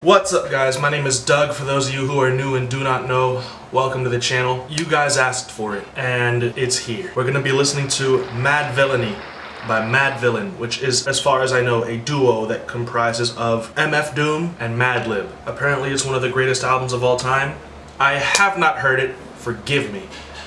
What's up guys, my name is Doug. For those of you who are new and do not know, welcome to the channel. You guys asked for it and it's here. We're going to be listening to Madvillainy by Madvillain, which is, as far as I know, a duo that comprises of MF Doom and Madlib. Apparently it's one of the greatest albums of all time. I have not heard it, forgive me,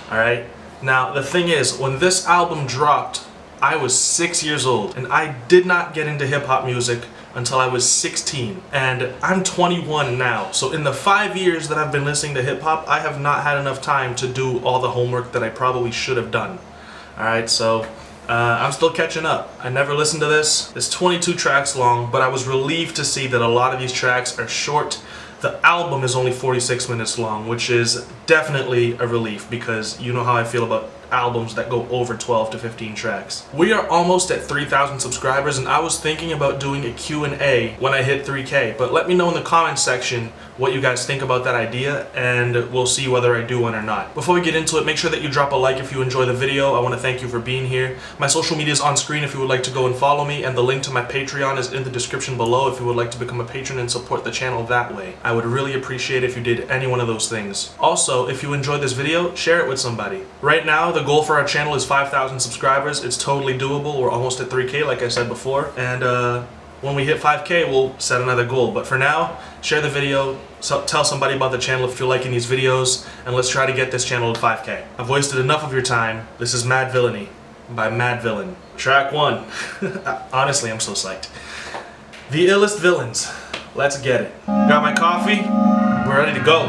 alright? Now the thing is, when this album dropped, I was 6 years old and I did not get into hip-hop music until I was 16, and I'm 21 now. So in the 5 years that I've been listening to hip-hop, I have not had enough time to do all the homework that I probably should have done. Alright, so I'm still catching up. I never listened to this. It's 22 tracks long, but I was relieved to see that a lot of these tracks are short. The album is only 46 minutes long, which is definitely a relief because you know how I feel about albums that go over 12 to 15 tracks. We are almost at 3,000 subscribers and I was thinking about doing a Q&A when I hit 3K, but let me know in the comments section what you guys think about that idea and we'll see whether I do one or not. Before we get into it, make sure that you drop a like if you enjoy the video. I want to thank you for being here. My social media is on screen if you would like to go and follow me, and the link to my Patreon is in the description below if you would like to become a patron and support the channel that way. I would really appreciate it if you did any one of those things. Also, if you enjoyed this video, share it with somebody. Right now, the goal for our channel is 5,000 subscribers. It's totally doable. We're almost at 3K like I said before, and when we hit 5K, we'll set another goal. But for now, share the video, tell somebody about the channel if you're liking these videos, and let's try to get this channel to 5K. I've wasted enough of your time. This is Madvillainy by Madvillain. Track 1. Honestly, I'm so psyched. The illest villains. Let's get it. Got my coffee. We're ready to go.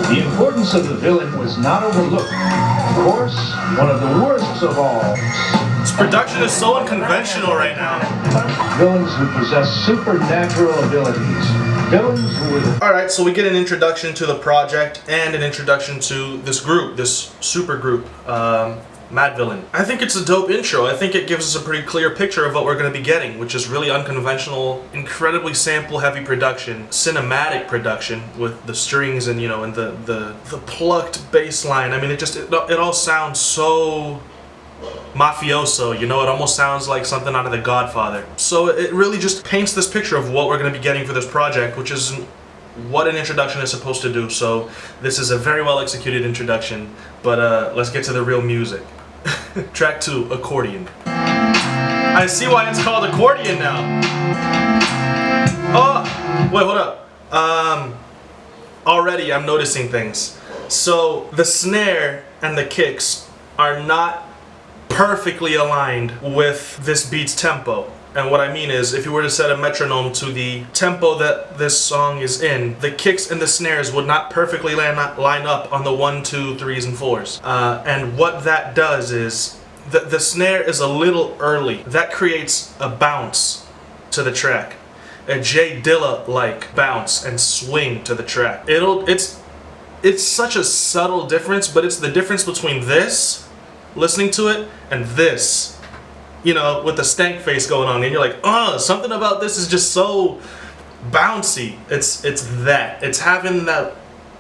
The importance of the villain was not overlooked. Of course, one of the worst of all. This production is so unconventional right now. Villains who possess supernatural abilities. Villains who were... Alright, so we get an introduction to the project and an introduction to this group, this super group, Madvillain. I think it's a dope intro. I think it gives us a pretty clear picture of what we're going to be getting, which is really unconventional, incredibly sample-heavy production, cinematic production with the strings and, you know, and the plucked bass line. I mean, it all sounds so mafioso, you know, it almost sounds like something out of The Godfather. So it really just paints this picture of what we're going to be getting for this project, which is what an introduction is supposed to do. So this is a very well executed introduction, but let's get to the real music. Track 2, Accordion. I see why it's called Accordion now. Oh, wait, hold up. Already I'm noticing things. So the snare and the kicks are not perfectly aligned with this beat's tempo. And what I mean is, if you were to set a metronome to the tempo that this song is in, the kicks and the snares would not perfectly line up on the 1, 2, 3s, and 4s. And what that does is, the snare is a little early. That creates a bounce to the track. A J Dilla-like bounce and swing to the track. It's such a subtle difference, but it's the difference between this, listening to it, and this. You know, with the stank face going on, and you're like, oh, something about this is just so bouncy. It's that. It's having that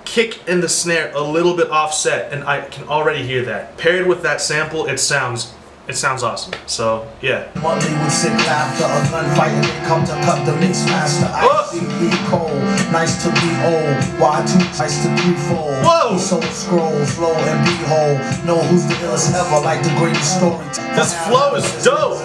kick in the snare a little bit offset, and I can already hear that. Paired with that sample, it sounds awesome. So, yeah. Monday with sick laughter, a gunfight, and they come to cut the mix master. I see be cold, nice to be old. Why too nice to threefold? Whoa! So scrolls, low and behold. Know who's the illest ever, like the greatest story. This flow is dope.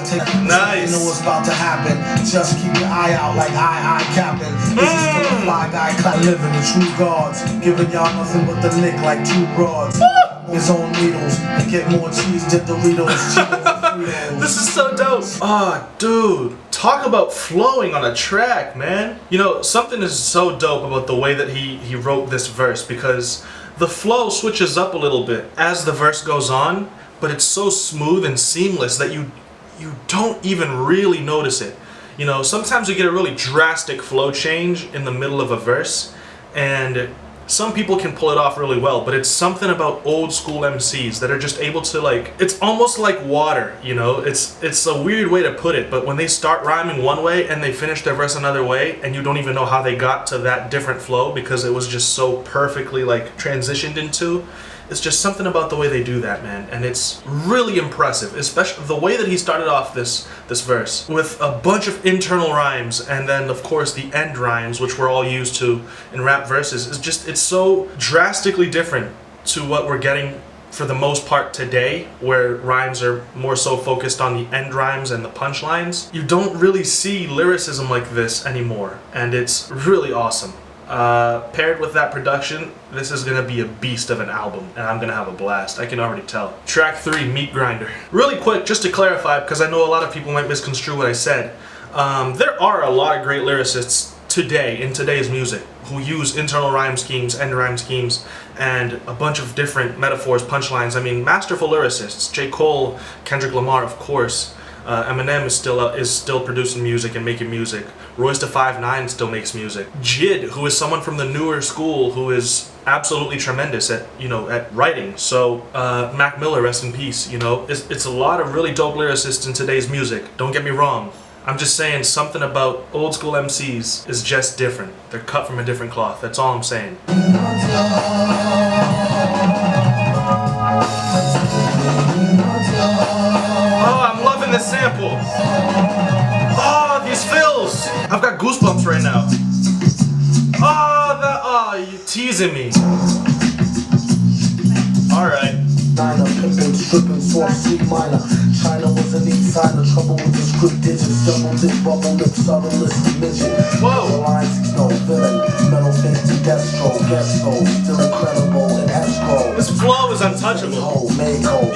Nice. You know what's about to happen. Just keep your eye out, like I capping. This is for the fly guy, living the true gods, giving y'all nothing but the lick like two broads. His own needles and get more cheese than Doritos. This is so dope. Oh, dude. Talk about flowing on a track, man. You know, something is so dope about the way that he wrote this verse, because the flow switches up a little bit as the verse goes on, but it's so smooth and seamless that you don't even really notice it. You know, sometimes you get a really drastic flow change in the middle of a verse, and some people can pull it off really well, but it's something about old school MCs that are just able to, like, it's almost like water, you know? It's a weird way to put it, but when they start rhyming one way and they finish their verse another way, and you don't even know how they got to that different flow because it was just so perfectly, like, transitioned into, It's just something about the way they do that, man, and it's really impressive, especially the way that he started off this verse with a bunch of internal rhymes, and then of course the end rhymes, which we're all used to in rap verses. It's so drastically different to what we're getting for the most part today, where rhymes are more so focused on the end rhymes and the punchlines. You don't really see lyricism like this anymore, and it's really awesome. Paired with that production, this is gonna be a beast of an album, and I'm gonna have a blast. I can already tell. Track 3, Meat Grinder. Really quick, just to clarify, because I know a lot of people might misconstrue what I said. There are a lot of great lyricists today, in today's music, who use internal rhyme schemes, end rhyme schemes, and a bunch of different metaphors, punchlines. I mean, masterful lyricists. J. Cole, Kendrick Lamar, of course. Eminem is still producing music and making music. Royce da 5'9" still makes music. Jid, who is someone from the newer school who is absolutely tremendous at at writing. So Mac Miller, rest in peace. It's a lot of really dope lyricists in today's music. Don't get me wrong. I'm just saying something about old school MCs is just different. They're cut from a different cloth. That's all I'm saying. The sample. Oh, these fills. I've got goosebumps right now. Oh, you teasing me. All right. Niner, pimpin', strippin', soft C minor. China was an east signer, trouble with the script digits, double dip, bubble lip, subtlest midget. Whoa. The lines, no villain, metal face to destro, gesto, still incredible in escrow. This flow is untouchable.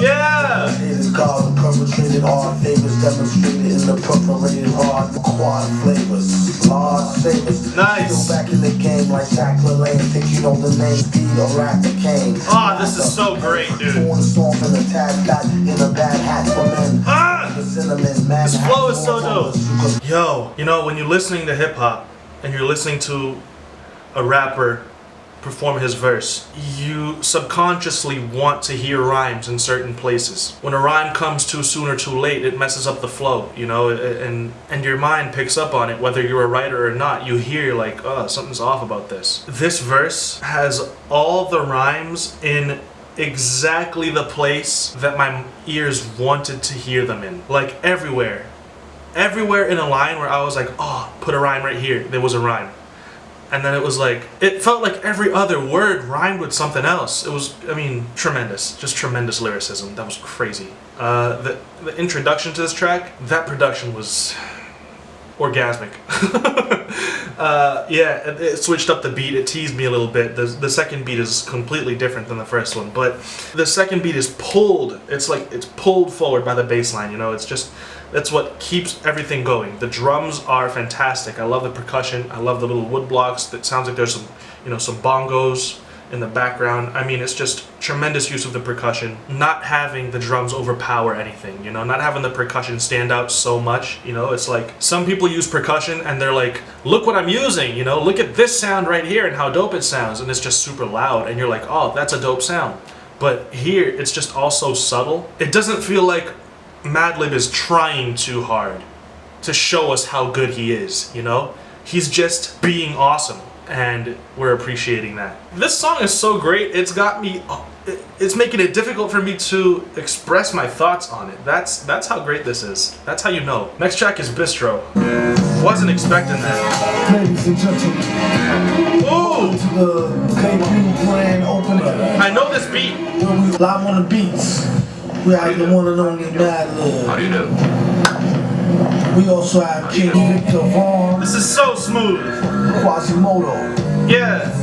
Yeah. God, perpetrated hard favors demonstrated in the perforated hard quad flavors. Large savers. Nice. Still back in the game like Jack LaLanne. Think you know the name, speed or rap the cane. Oh, this is so great, dude. This flow is so dope. Yo, when you're listening to hip hop and you're listening to a rapper perform his verse, you subconsciously want to hear rhymes in certain places. When a rhyme comes too soon or too late, it messes up the flow, and your mind picks up on it, whether you're a writer or not. You hear like, oh, something's off about this. This verse has all the rhymes in exactly the place that my ears wanted to hear them in. Like everywhere in a line where I was like, oh, put a rhyme right here. There was a rhyme. And then it was like, it felt like every other word rhymed with something else. It was, tremendous. Just tremendous lyricism. That was crazy. The introduction to this track, that production was orgasmic. Yeah, it switched up the beat. It teased me a little bit. The second beat is completely different than the first one, but the second beat is pulled. It's like it's pulled forward by the bass line. It's just, that's what keeps everything going. The drums are fantastic. I love the percussion. I love the little wood blocks. That sounds like there's some some bongos in the background. It's just tremendous use of the percussion. Not having the drums overpower anything, not having the percussion stand out so much, it's like some people use percussion and they're like, look what I'm using, look at this sound right here and how dope it sounds, and it's just super loud and you're like, oh, that's a dope sound. But here, it's just all so subtle. It doesn't feel like Madlib is trying too hard to show us how good he is, He's just being awesome. And we're appreciating that. This song is so great, it's making it difficult for me to express my thoughts on it. That's how great this is. That's how you know. Next track is Bistro. Wasn't expecting that. Ladies and gentlemen, ooh! To the KQ grand opening. I know this beat. Where we live on the beats. We have the one and only Madvillain. How do you know? We also have King Victor Vaughn. This is so smooth. Quasimodo. Yeah.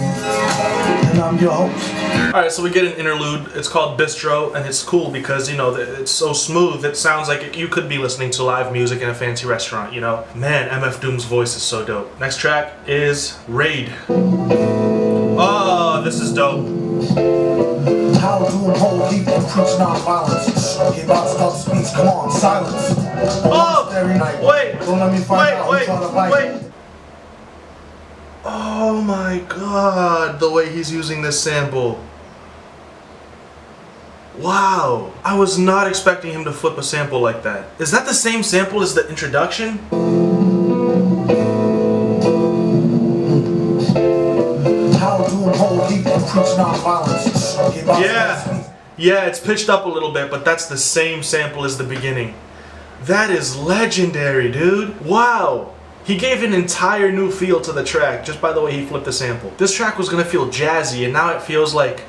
And I'm your host. Alright, so we get an interlude. It's called Bistro, and it's cool because, it's so smooth. It sounds like you could be listening to live music in a fancy restaurant, Man, MF Doom's voice is so dope. Next track is Raid. Oh, this is dope. How Doom hold deep and preach non-violence. He about to start speech. Come on, silence. Oh, wait. Don't let me find out. I'm trying to bite. Wait. Oh my god, the way he's using this sample. Wow, I was not expecting him to flip a sample like that. Is that the same sample as the introduction? How Doom hold deep and preach non-violence. Yeah, it's pitched up a little bit, but that's the same sample as the beginning. That is legendary, dude. Wow. He gave an entire new feel to the track just by the way he flipped the sample. This track was gonna feel jazzy, and now it feels like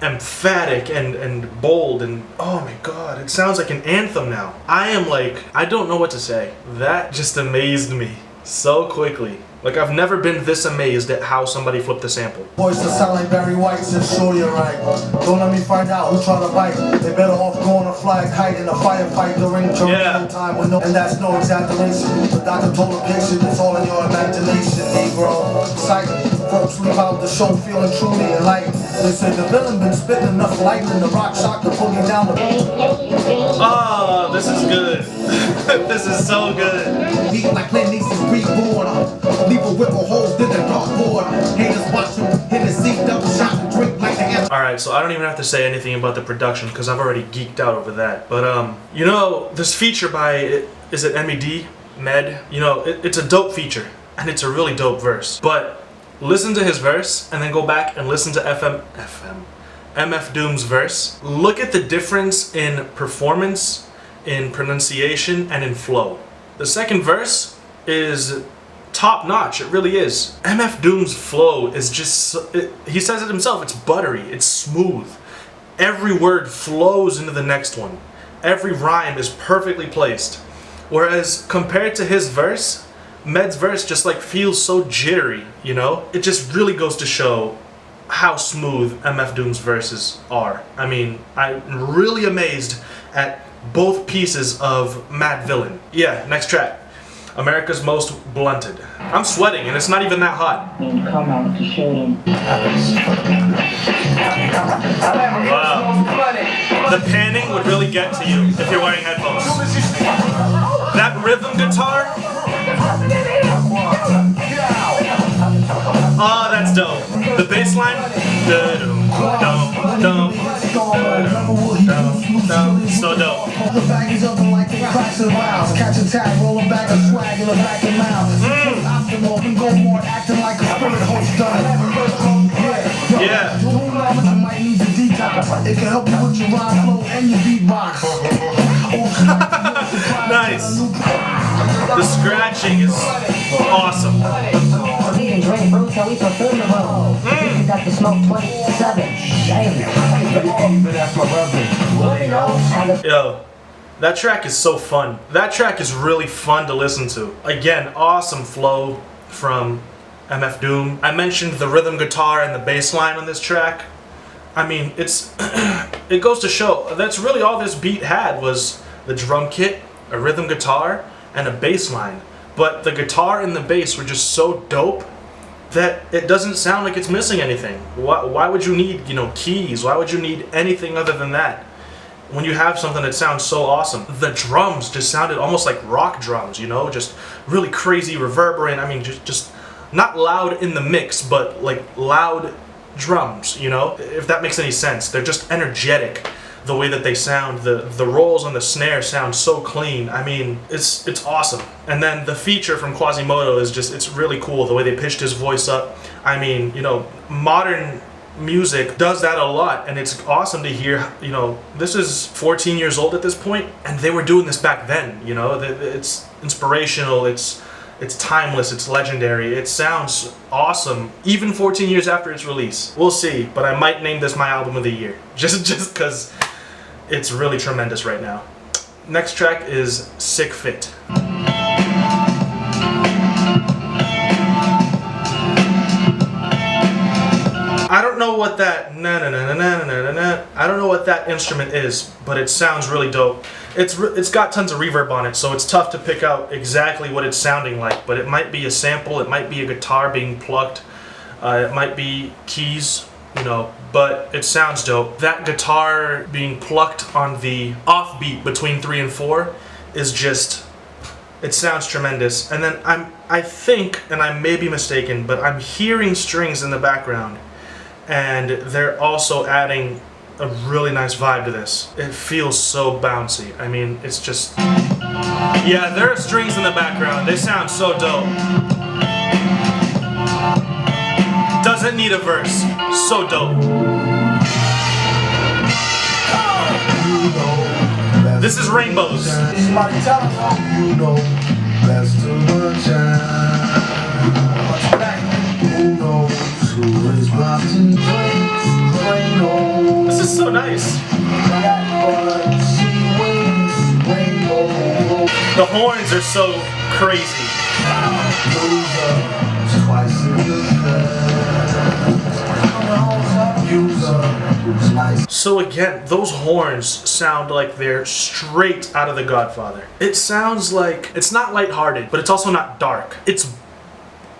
emphatic and bold, and oh my god, it sounds like an anthem now. I don't know what to say. That just amazed me so quickly. Like, I've never been this amazed at how somebody flipped the sample. Voice that sound like Barry White says, sure you're right. Don't let me find out who try to bite. They better off going to fly a kite in a firefight during no time with no, and that's no exaggeration. The doctor told a patient it's all in your imagination, Negro. Exciting. Folks leave out the show feeling truly enlightened. They say the villain been spitting enough lightning, the rock shock to pull you down the. Oh, this is good. This is so good. Deep like Clint Eastwood's reborn. Leave a whip of holes in the dartboard. Haters watch him hit his seat, double shot and drink like the end. Alright, so I don't even have to say anything about the production because I've already geeked out over that. But, you know, this feature by, is it MED? Med? You know, it's a dope feature. And it's a really dope verse. But listen to his verse and then go back and listen to MF Doom's verse. Look at the difference in performance, in pronunciation, and in flow. The second verse is top notch, it really is. MF Doom's flow is just, he says it himself, it's buttery, it's smooth. Every word flows into the next one. Every rhyme is perfectly placed. Whereas compared to his verse, Med's verse just like feels so jittery, you know? It just really goes to show how smooth MF Doom's verses are. I mean, I'm really amazed at both pieces of Madvillain. Yeah, next track. America's Most Blunted. I'm sweating and it's not even that hot. Come out to show them. Wow. The panning would really get to you if you're wearing headphones. That rhythm guitar. Oh, that's dope. The bass line. So dope. The baggage of them like the cracks and rounds. Catch a tag, rolling back a swag in the back and mouth. Optimal and go more acting like a spirit host done. Yeah. I might need to detox. It can help you with your rhyme flow and your beatbox. Nice. The scratching is awesome. We can drink brew till we fulfill the role. We got to smoke 27. Yo, that track is so fun. That track is really fun to listen to. Again, awesome flow from MF Doom. I mentioned the rhythm guitar and the bass line on this track. I mean, it's it goes to show that's really all this beat had was the drum kit, a rhythm guitar, and a bass line. But the guitar and the bass were just so dope that it doesn't sound like it's missing anything. Why would you need, you know, keys? Why would you need anything other than that when you have something that sounds so awesome? The drums just sounded almost like rock drums, you know, just really crazy, reverberant. I mean, just not loud in the mix, but like loud drums, you know, if that makes any sense. They're just energetic. The way that they sound, the rolls on the snare sound so clean. I mean, it's awesome. And then the feature from Quasimodo is just, it's really cool, the way they pitched his voice up. I mean, you know, modern music does that a lot, and it's awesome to hear, you know, this is 14 years old at this point, and they were doing this back then, you know, it's inspirational, it's timeless, it's legendary, it sounds awesome, even 14 years after its release. We'll see, but I might name this my album of the year, just because it's really tremendous right now. Next track is Sick Fit. I don't know what that I don't know what that instrument is, but it sounds really dope. It's got tons of reverb on it, so it's tough to pick out exactly what it's sounding like, but it might be a sample, it might be a guitar being plucked, it might be keys, you know, but it sounds dope. That guitar being plucked on the offbeat between 3 and 4 is just, it sounds tremendous. And then I think, and I may be mistaken, but I'm hearing strings in the background, and they're also adding a really nice vibe to this. It feels so bouncy. I mean, it's just, yeah, there are strings in the background. They sound so dope. Doesn't need a verse. So dope. This is Rainbows. Somebody tell him, you know, that's too much. Who knows who is watching drinks? This is so nice. The horns are so crazy. So again, those horns sound like they're straight out of The Godfather. It sounds like, it's not lighthearted, but it's also not dark. It's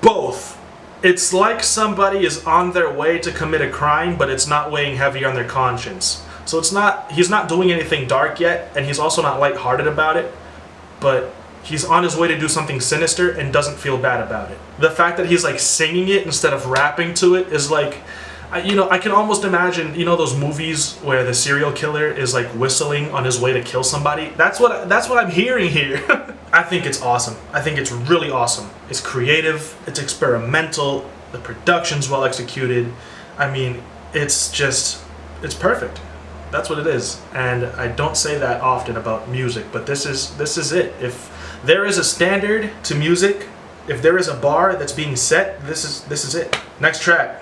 both. It's like somebody is on their way to commit a crime, but it's not weighing heavy on their conscience. So it's not, he's not doing anything dark yet, and he's also not lighthearted about it, but he's on his way to do something sinister and doesn't feel bad about it. The fact that he's like singing it instead of rapping to it is like, you know, I can almost imagine, you know, those movies where the serial killer is like whistling on his way to kill somebody. That's what I'm hearing here. I think it's awesome. I think it's really awesome. It's creative, it's experimental, the production's well executed. I mean, it's perfect. That's what it is. And I don't say that often about music, but this is it. If there is a standard to music, if there is a bar that's being set, this is it. Next track.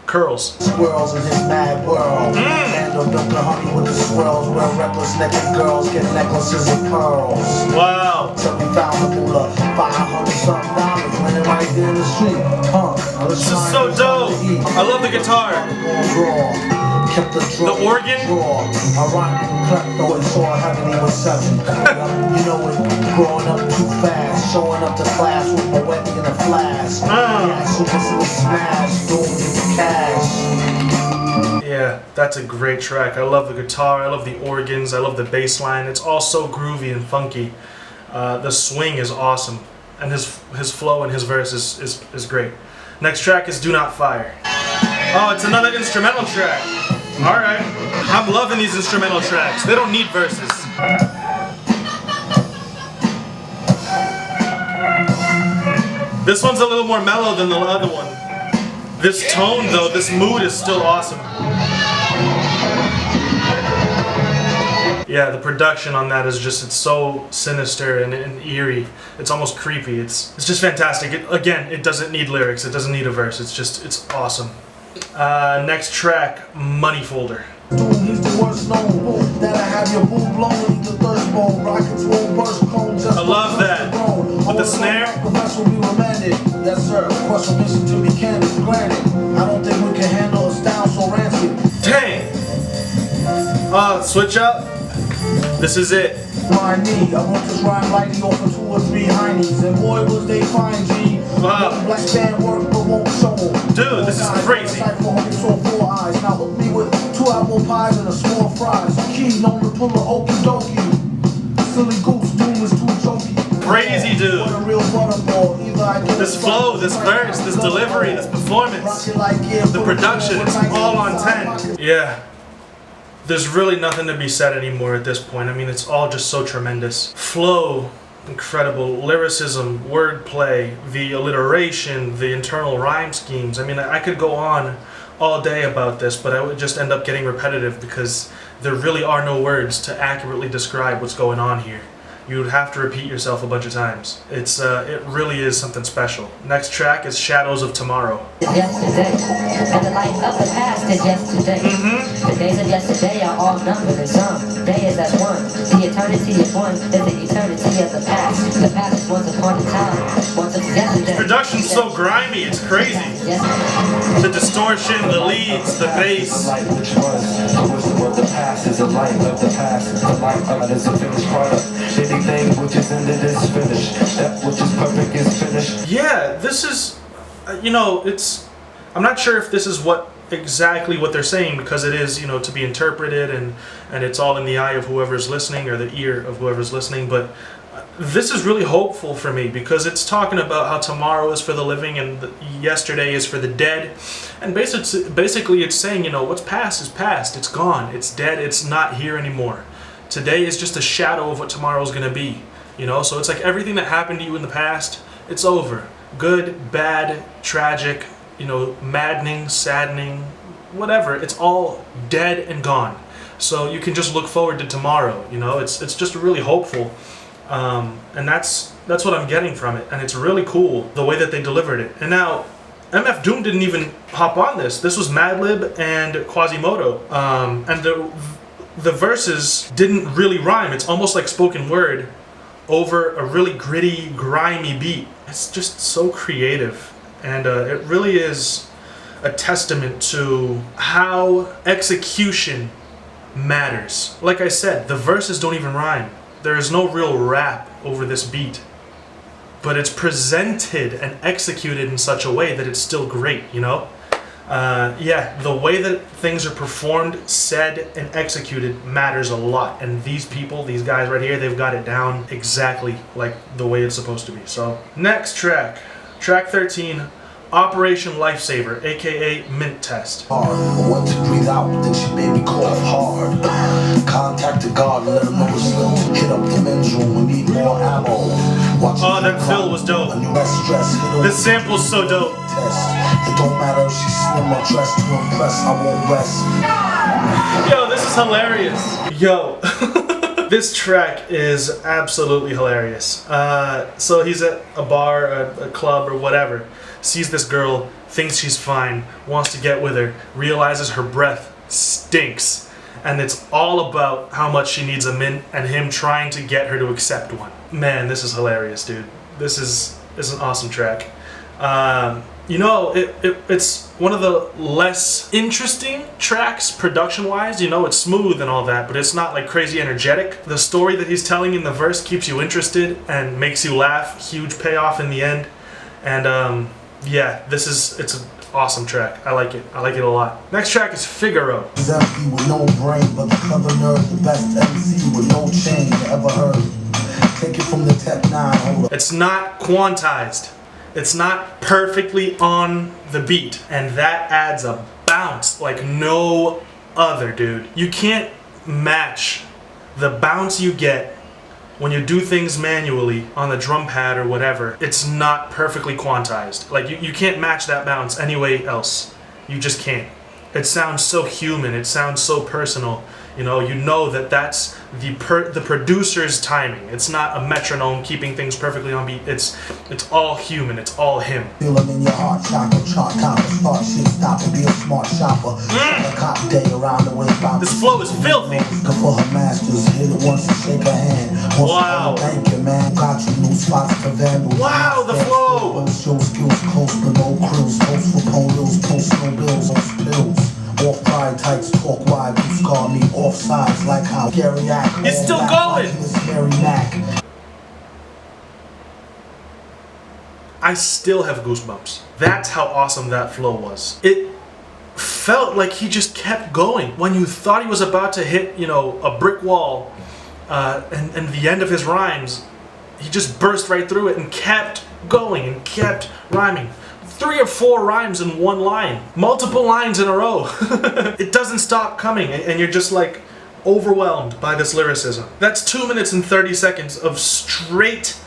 Curls. Squirrels in his mad world. Handle Dunkin' Honey with the swirls. Where reckless naked girls get necklaces of pearls. Wow. So we found the moolah, $500-something, laying right there in the street. This is so dope. I love the guitar. The organ. You know it, growing up too fast, showing up to class with my wet in a flash. Smash, doing it cash. Yeah, that's a great track. I love the guitar, I love the organs, I love the bass line. It's all so groovy and funky. The swing is awesome, and his flow and his verse is great. Next track is Do Not Fire. Oh, it's another instrumental track. Alright. I'm loving these instrumental tracks. They don't need verses. This one's a little more mellow than the other one. This tone though, this mood is still awesome. Yeah, the production on that is just, it's so sinister and eerie. It's almost creepy. It's just fantastic. Again, it doesn't need lyrics. It doesn't need a verse. It's awesome. Next track, Money Folder. He's the worst known that I have your boo blown the thirst bone. Rockets won't burst cone just I love that. With the snare. Professor will be remanded. Yes, sir. Request permission to be candid. Granted, I don't think we can handle a style so rancid. Dang! Switch up. This is it. My knee, I want this rhyme lightly over 2 or 3 heinies, and boy was they fine, G. Wow. Black band work but won't show them. Dude, this is crazy. Four eyes. Now look me with 2 apple pies and a small fries. Key known to pull a okie dokie. Silly goose, doom is too jokey. Crazy, dude. What a real butterball. Either I get This flow, this verse, this delivery, this performance, the production, it's all on 10. Yeah. There's really nothing to be said anymore at this point. I mean, it's all just so tremendous. Flow, incredible. Lyricism, wordplay, the alliteration, the internal rhyme schemes. I mean, I could go on all day about this, but I would just end up getting repetitive because there really are no words to accurately describe what's going on here. You would have to repeat yourself a bunch of times. It really is something special. Next track is Shadows of Tomorrow. Yesterday, and the light of the past is yesterday. The days of yesterday are all numbered and some. Day is as one. The eternity of one is the eternity of the past. The past is once upon a time. Once upon yesterday. Production's so grimy, it's crazy. The distortion, the leads, the bass. Light which was the wisdom of the past is the light of the past. The light of it is a finished product. Anything which is ended is finished. That which is perfect is finished. Yeah, this is, you know, I'm not sure if this is exactly what they're saying, because it is, you know, to be interpreted and it's all in the eye of whoever's listening, or the ear of whoever's listening, but this is really hopeful for me because it's talking about how tomorrow is for the living and yesterday is for the dead, and basically it's saying, you know, what's past is past, it's gone, it's dead, it's not here anymore. Today is just a shadow of what tomorrow is going to be, you know, so it's like everything that happened to you in the past, it's over. Good, bad, tragic, you know, maddening, saddening, whatever, it's all dead and gone. So you can just look forward to tomorrow. You know, it's just really hopeful, and that's what I'm getting from it, and it's really cool the way that they delivered it. And now, MF Doom didn't even hop on this. This was Madlib and Quasimodo, and the verses didn't really rhyme. It's almost like spoken word over a really gritty, grimy beat. It's just so creative, and it really is a testament to how execution matters. Like I said, the verses don't even rhyme. There is no real rap over this beat, but it's presented and executed in such a way that it's still great, you know? Yeah, the way that things are performed, said, and executed matters a lot. And these people, these guys right here, they've got it down exactly like the way it's supposed to be. So, next track. Track 13, Operation Lifesaver, aka Mint Test. What to breathe out, then she made me cough hard. Contacted God, let him know it's little. Hit up the men's room, we need more ammo. Oh, that fill was dope. This sample's so dope. It don't matter if she's slim or dressed to impress, I won't rest. Yo, this is hilarious. Yo, this track is absolutely hilarious. So he's at a bar, a club, or whatever. Sees this girl, thinks she's fine, wants to get with her, realizes her breath stinks, and it's all about how much she needs a mint and him trying to get her to accept one. Man, this is hilarious, dude. This is an awesome track. You know, it's one of the less interesting tracks production-wise. You know, it's smooth and all that, but it's not like crazy energetic. The story that he's telling in the verse keeps you interested and makes you laugh. Huge payoff in the end. And yeah, it's an awesome track. I like it a lot. Next track is Figaro. He's empty with no brain, but the clever nerd, the best MC with no chain you ever heard. Take it from the Tech 9. It's not quantized. It's not perfectly on the beat, and that adds a bounce like no other, dude. You can't match the bounce you get when you do things manually on the drum pad or whatever. It's not perfectly quantized. Like, you can't match that bounce anyway else. You just can't. It sounds so human. It sounds so personal. You know that that's the producer's timing. It's not a metronome keeping things perfectly on beat. It's all human. It's all him. Feeling in your heart, chopper, chart copper, start shit, stop and be a smart shopper. A cop day around the way. This flow is filthy. For her masters, hit it once and shake her hand. Wow. Thank you, man. Got you new spots to vandals. Wow, the flow. Show skills close, but no cruise. Post for ponies, post no bills, on pills. Off pride tights, talk wide, who's call me off sides like how Gary act. It's still going. I still have goosebumps. That's how awesome that flow was. It felt like he just kept going. When you thought he was about to hit, a brick wall, and the end of his rhymes, he just burst right through it and kept going and kept rhyming. 3 or 4 rhymes in one line. Multiple lines in a row. It doesn't stop coming, and you're just like overwhelmed by this lyricism. That's 2 minutes and 30 seconds of straight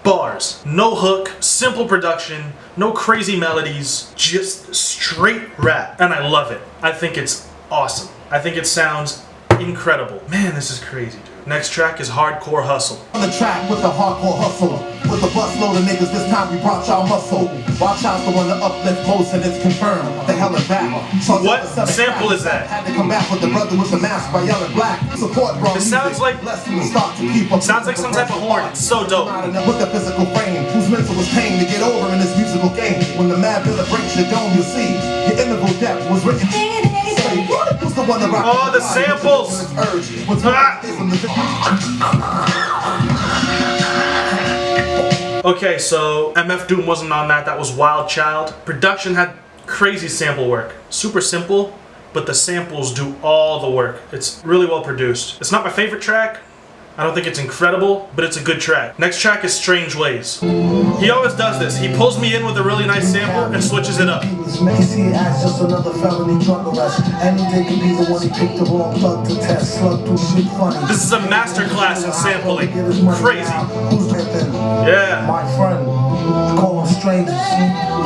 bars. No hook, simple production, no crazy melodies, just straight rap. And I love it. I think it's awesome. I think it sounds incredible. Man, this is crazy, dude. Next track is Hardcore Hustle. On the track with the hardcore hustle. With the busload of niggas, this time we brought y'all muscle. Watch out the one to uplift most and it's confirmed. The hell is back. So what sample is that? Had to come back with the brother with the mask by yelling black. Support bro. It sounds like some type of horn. It's so dope. With the physical frame, whose mental was pain to get over in this musical game. When the Madvillain breaks your dome, you'll see your interval depth was written. Oh, the samples! Okay, so MF Doom wasn't on that. That was Wild Child. Production had crazy sample work. Super simple, but the samples do all the work. It's really well produced. It's not my favorite track. I don't think it's incredible, but it's a good track. Next track is Strange Ways. He always does this. He pulls me in with a really nice sample and switches it up. This is a masterclass in sampling. Crazy. Yeah. My friend, call them strangers.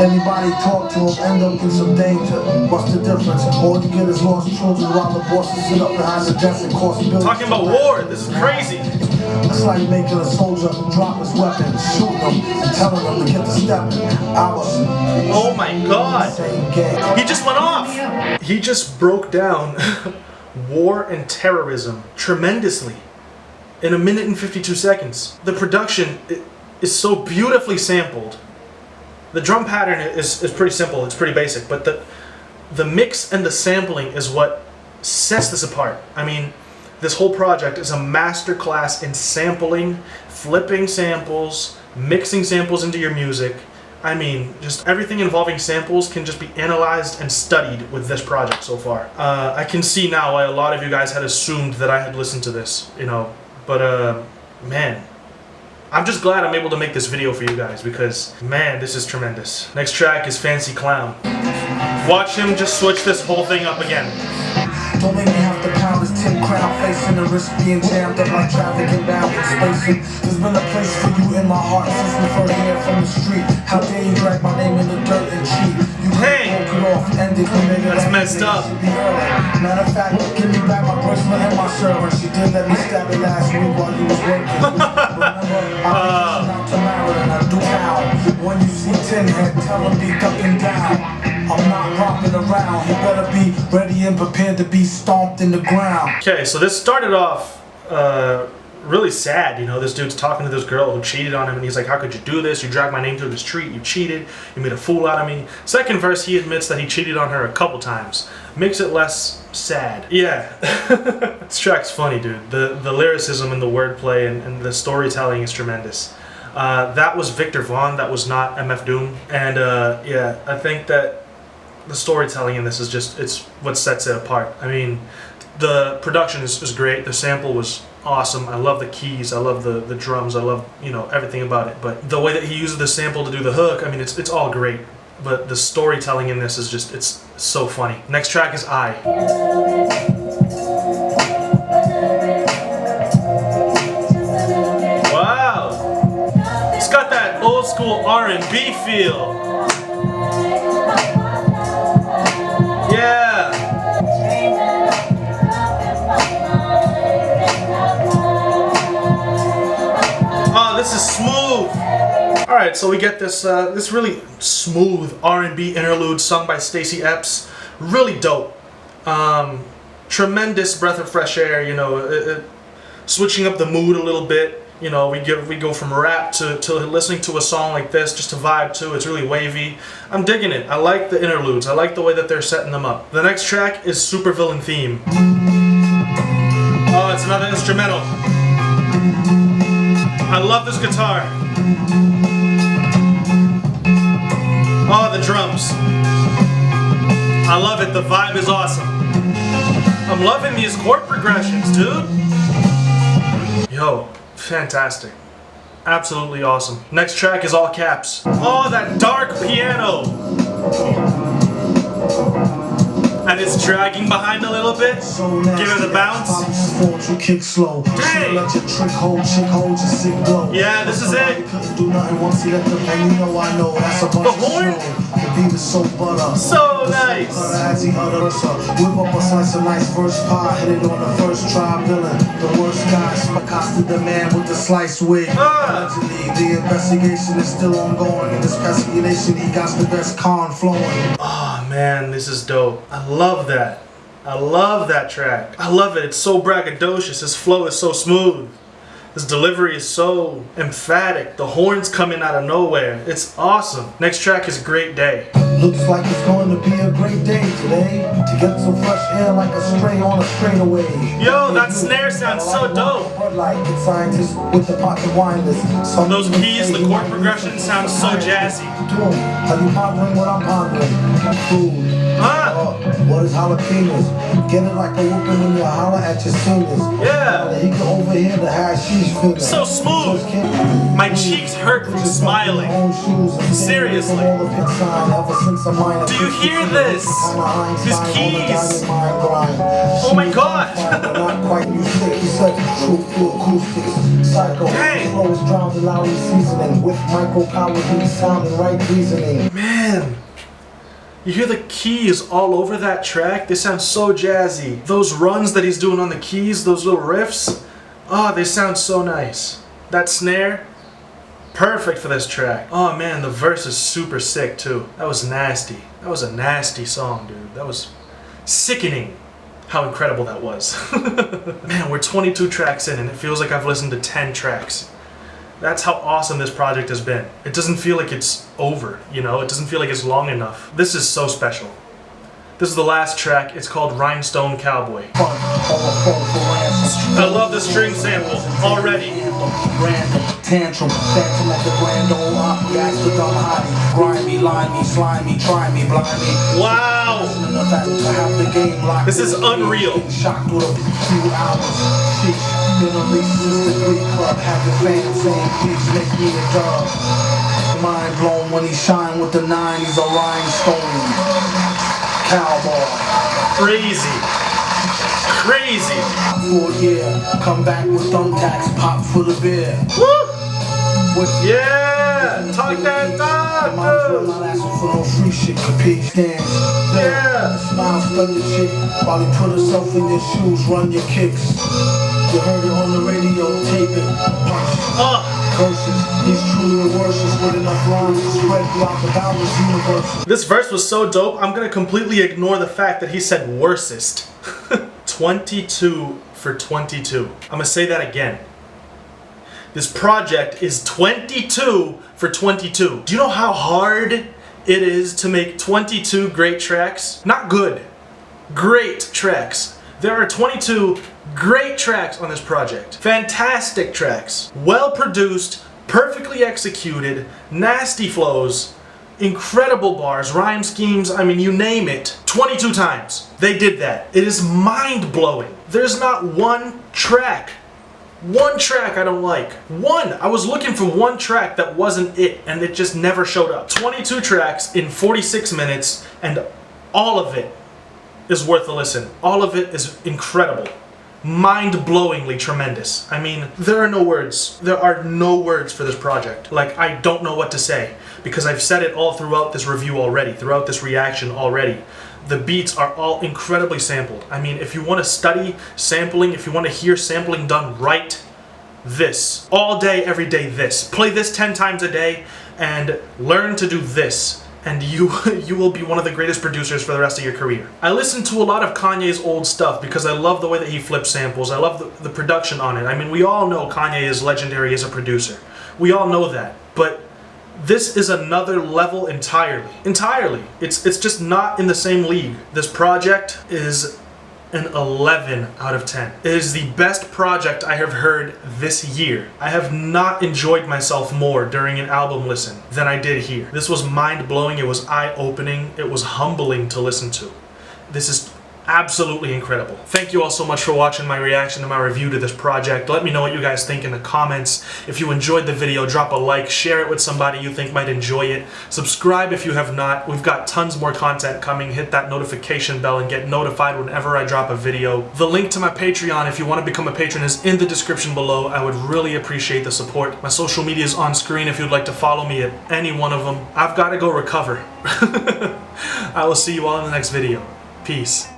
Anybody talk to them, end up in some danger. What's the difference? All you get is lost children while the bosses sit up behind the desk and cost billions. Talking about war, this is crazy. It's like making a soldier drop his weapon, shooting them, and telling them to get to stepping. Oh my God. He just went off. He just broke down war and terrorism tremendously in 1 minute and 52 seconds. The production is so beautifully sampled. The drum pattern is pretty simple, it's pretty basic, but the mix and the sampling is what sets this apart. I mean, this whole project is a masterclass in sampling, flipping samples, mixing samples into your music. I mean, just everything involving samples can just be analyzed and studied with this project so far. I can see now why a lot of you guys had assumed that I had listened to this, you know, but man, I'm just glad I'm able to make this video for you guys because, man, this is tremendous. Next track is Fancy Clown. Watch him just switch this whole thing up again. Don't make me have to pound this tin crown, facing the risk being jammed up like traffic inbound from spacing. There's been a place for you in my heart since we first heard from the street. How dare you drag my name in the dirt and cheat? You Hey, broke it off, ended when that's messed up. Matter of fact, give me back my bracelet and my shirt. When she did let me stab it last week while you was working. Remember, I out to Maryland, I do how. When you see Tin Head, tell him be ducking down. I'm not romping around. You better be ready and prepared to be stomped in the ground. Okay, so this started off really sad. You know, this dude's talking to this girl who cheated on him, and he's like, how could you do this? You dragged my name through the street. You cheated. You made a fool out of me. Second verse, he admits that he cheated on her a couple times. Makes it less sad. Yeah. This track's funny, dude. The lyricism and the wordplay and the storytelling is tremendous. That was Victor Vaughn. That was not MF Doom. And yeah, I think that the storytelling in this is just, it's what sets it apart. I mean, the production is great. The sample was awesome. I love the keys. I love the drums. I love, you know, everything about it. But the way that he uses the sample to do the hook, I mean, it's all great. But the storytelling in this is just, it's so funny. Next track is I. Wow. It's got that old school R&B feel. Yeah. Oh, this is smooth. All right, so we get this this really smooth R&B interlude sung by Stacey Epps. Really dope. Tremendous breath of fresh air. You know, switching up the mood a little bit. You know, we go from rap to listening to a song like this just to vibe to. It's really wavy. I'm digging it. I like the interludes. I like the way that they're setting them up. The next track is Supervillain Theme. Oh, it's another instrumental. I love this guitar. Oh, the drums. I love it. The vibe is awesome. I'm loving these chord progressions, dude. Yo. Fantastic. Absolutely awesome. Next track is all caps. Oh, that dark piano. And it's dragging behind a little bit. Give it a bounce. Dang. Yeah, this is it. The horn. So nice. Whip up a slice of nice first pie, hit it on the first try, villain. The worst guy, accosted the man with the sliced wig. Allegedly, the investigation is still ongoing. In this pesky nation, he got the best con flowing. Oh man, this is dope. I love that. I love that track. I love it. It's so braggadocious. His flow is so smooth. His delivery is so emphatic. The horns coming out of nowhere. It's awesome. Next track is Great Day. Looks like it's going to be a great day today. To get some fresh air like a stray on a straightaway. Yo, that snare sounds so dope. Scientists with the pocket winders. Those keys, the chord progression sounds so jazzy. Are you pondering what I'm pondering? Food. What is jalapenos? Get it like a whooping when you holler at your seniors. Yeah. He can overhear the hash So smooth. My cheeks hurt from smiling. Seriously. Do you hear this? His keys. Oh my god. Dang. Man. You hear the keys all over that track? They sound so jazzy. Those runs that he's doing on the keys, those little riffs, oh, they sound so nice. That snare, perfect for this track. Oh man, the verse is super sick too. That was nasty. That was a nasty song, dude. That was sickening how incredible that was. Man, we're 22 tracks in and it feels like I've listened to 10 tracks. That's how awesome this project has been. It doesn't feel like it's over, you know? It doesn't feel like it's long enough. This is so special. This is the last track. It's called Rhinestone Cowboy. I love the string sample already. Tantrum, phantom at the grand old opera, ask the dumb hottie. Grimy, limey, slimy, try me, blind me. Wow! This is unreal. Shocked with a few hours. In a racist glee club, have your fans saying, please make me a dub. Mind blown when he shine with the 9, he's a rhinestone cowboy. Crazy. Crazy. For a year, come back with thumbtacks, pop full of beer. Woo! Yeah! Talk that talk, dude! Not asking for no free shit, capiche? Yeah! Smile, stun your chick, while he put herself in your shoes, run your kicks. You heard it on the radio, tape it, punch. Curses, he's truly the worstest with enough rhymes to spread throughout the boundless universe. This verse was so dope, I'm gonna completely ignore the fact that he said worstest. 22 for 22. I'm gonna say that again. This project is 22 for 22. Do you know how hard it is to make 22 great tracks? Not good, great tracks. There are 22 great tracks on this project. Fantastic tracks. Well produced, perfectly executed, nasty flows, incredible bars, rhyme schemes, I mean, you name it. 22 times. They did that. It is mind-blowing. There's not one track I don't like. One. I was looking for one track that wasn't it, and it just never showed up. 22 tracks in 46 minutes, and all of it is worth a listen. All of it is incredible. Mind-blowingly tremendous. I mean, there are no words. There are no words for this project. Like, I don't know what to say, because I've said it all throughout this review already, throughout this reaction already. The beats are all incredibly sampled. I mean, if you want to study sampling, if you want to hear sampling done right, this. All day, every day, this. Play this 10 times a day and learn to do this. And you will be one of the greatest producers for the rest of your career. I listen to a lot of Kanye's old stuff because I love the way that he flips samples. I love the production on it. I mean, we all know Kanye is legendary as a producer. We all know that. But this is another level entirely. Entirely. It's just not in the same league. This project is an 11 out of 10. It is the best project I have heard this year. I have not enjoyed myself more during an album listen than I did here. This was mind-blowing, it was eye-opening, it was humbling to listen to. This is absolutely incredible. Thank you all so much for watching my reaction to my review to this project. Let me know what you guys think in the comments. If you enjoyed the video, drop a like, share it with somebody you think might enjoy it. Subscribe if you have not. We've got tons more content coming. Hit that notification bell and get notified whenever I drop a video. The link to my Patreon, if you want to become a patron, is in the description below. I would really appreciate the support. My social media is on screen if you'd like to follow me at any one of them. I've got to go recover. I will see you all in the next video. Peace.